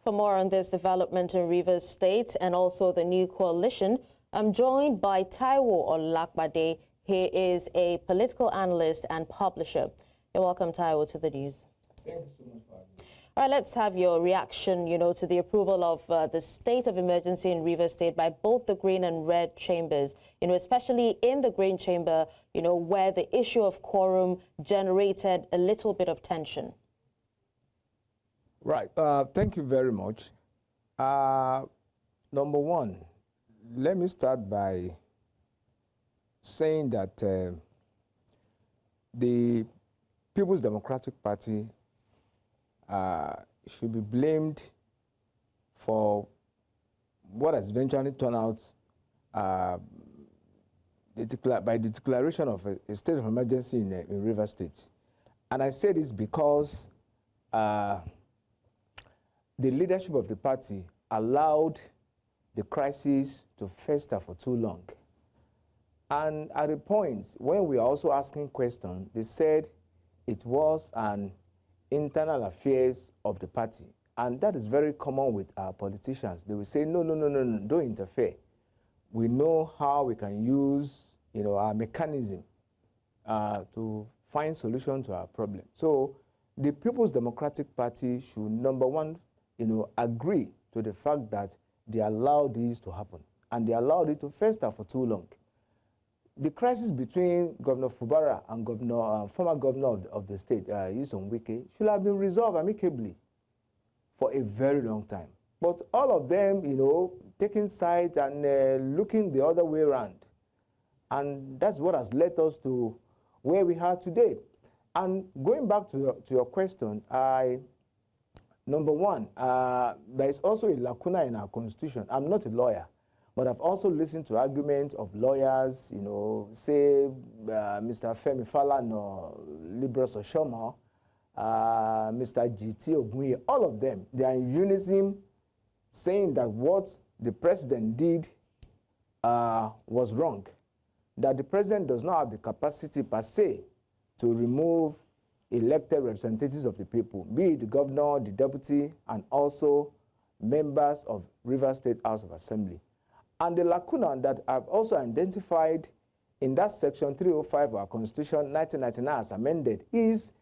For more on this development in Rivers State and also the new coalition, I'm joined by Taiwo Olapade. He is a political analyst and publisher. You're welcome, Taiwo, to the news. Thank you so much for having me. All right, let's have your reaction, to the approval of the state of emergency in Rivers State by both the Green and Red chambers, especially in the Green chamber, where the issue of quorum generated a little bit of tension. Right. Thank you very much. Number one, let me start by saying that the People's Democratic Party should be blamed for what has eventually turned out by the declaration of a state of emergency in Rivers State. And I say this because the leadership of the party allowed the crisis to fester for too long. And at a point when we are also asking questions, they said it was an internal affairs of the party. And that is very common with our politicians. They will say, no, don't interfere. We know how we can use our mechanism to find solution to our problem. So the People's Democratic Party should, number one, agree to the fact that they allowed this to happen. And they allowed it to fester for too long. The crisis between Governor Fubara and former governor of the state, Nyesom Wike, should have been resolved amicably for a very long time. But all of them, taking sides and looking the other way around. And that's what has led us to where we are today. And going back to your question, number one, there is also a lacuna in our constitution. I'm not a lawyer, but I've also listened to arguments of lawyers, say Mr. Femi Falana, Libros Oshoma, Mr. GT Ogunye, all of them, they are in unison saying that what the president did was wrong, that the president does not have the capacity per se to remove elected representatives of the people, be it the governor, the deputy, and also members of Rivers State House of Assembly. And the lacuna that I've also identified in that section 305 of our Constitution, 1999, as amended, is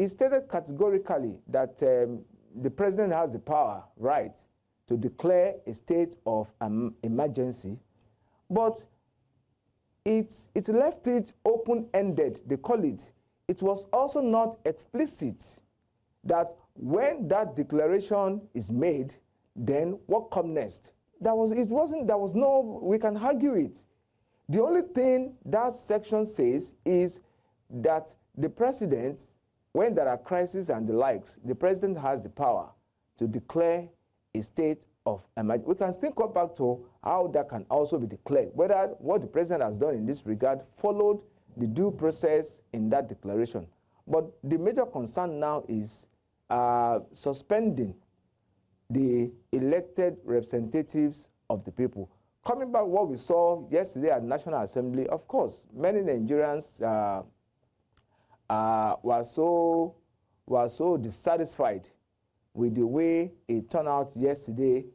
stated categorically that the president has the power, right, to declare a state of emergency, but it's left it open-ended, they call it. It was also not explicit that when that declaration is made, then what comes next? There was no, we can argue it. The only thing that section says is that the president, when there are crises and the likes, the president has the power to declare a state of emergency. We can still come back to how that can also be declared, whether what the president has done in this regard followed the due process in that declaration. But the major concern now is suspending the elected representatives of the people. Coming back what we saw yesterday at National Assembly, of course, many Nigerians were so dissatisfied with the way it turned out yesterday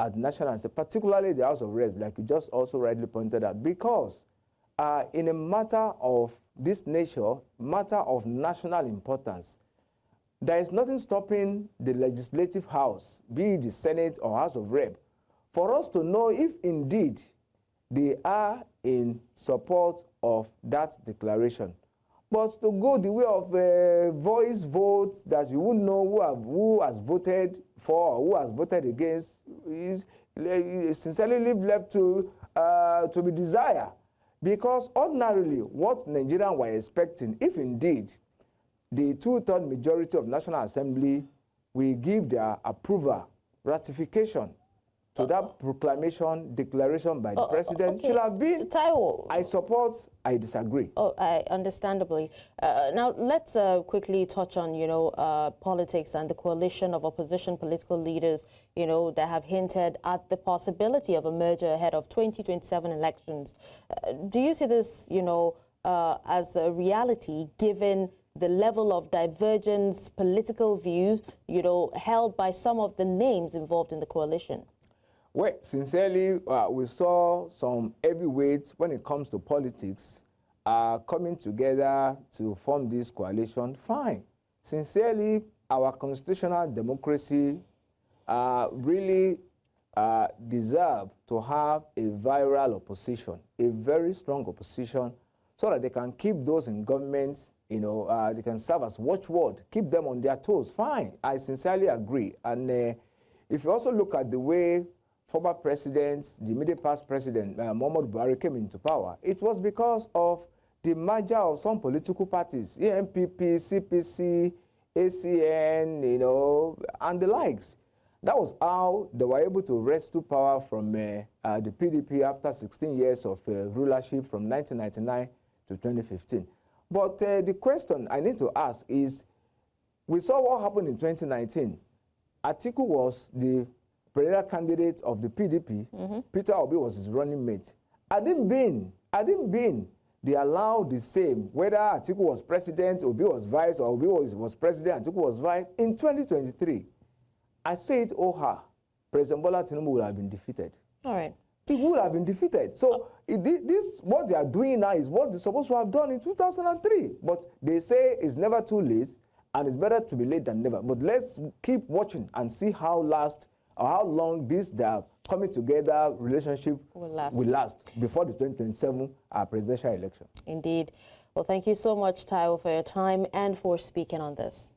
at National Assembly, particularly the House of Reps, like you just also rightly pointed out, because in a matter of this nature, matter of national importance, there is nothing stopping the legislative house, be it the Senate or House of Rep, for us to know if indeed they are in support of that declaration. But to go the way of voice votes that you wouldn't know who has voted for or who has voted against is sincerely left to be desired. Because ordinarily, what Nigerians were expecting, if indeed the two-thirds majority of National Assembly will give their approval, ratification to that proclamation, declaration by the president, okay. should have been, so, Taiwo, I support, I disagree. Understandably. Now, let's quickly touch on, politics and the coalition of opposition political leaders, that have hinted at the possibility of a merger ahead of 2027 elections. Do you see this, as a reality, given the level of divergence, political views, held by some of the names involved in the coalition? Well, sincerely, we saw some heavyweights when it comes to politics coming together to form this coalition. Fine. Sincerely, our constitutional democracy really deserve to have a viral opposition, a very strong opposition, so that they can keep those in government, they can serve as watchword, keep them on their toes. Fine. I sincerely agree. And if you also look at the way former presidents, the immediate past president, Muhammadu Buhari, came into power, it was because of the merger of some political parties, EMPP, CPC, ACN, and the likes. That was how they were able to wrestle power from the PDP after 16 years of rulership from 1999 to 2015. But the question I need to ask is, we saw what happened in 2019. Atiku was the presidential candidate of the PDP. Peter Obi was his running mate. Had it been they allowed the same, whether Atiku was president, Obi was vice, or Obi was president, Atiku was vice, in 2023, I say it, President Bola Tinubu would have been defeated. All right. He would have been defeated. So what they are doing now is what they're supposed to have done in 2003. But they say it's never too late, and it's better to be late than never. But let's keep watching and see how long this coming together relationship will last before the 2027 presidential election. Indeed. Well, thank you so much, Taiwo, for your time and for speaking on this.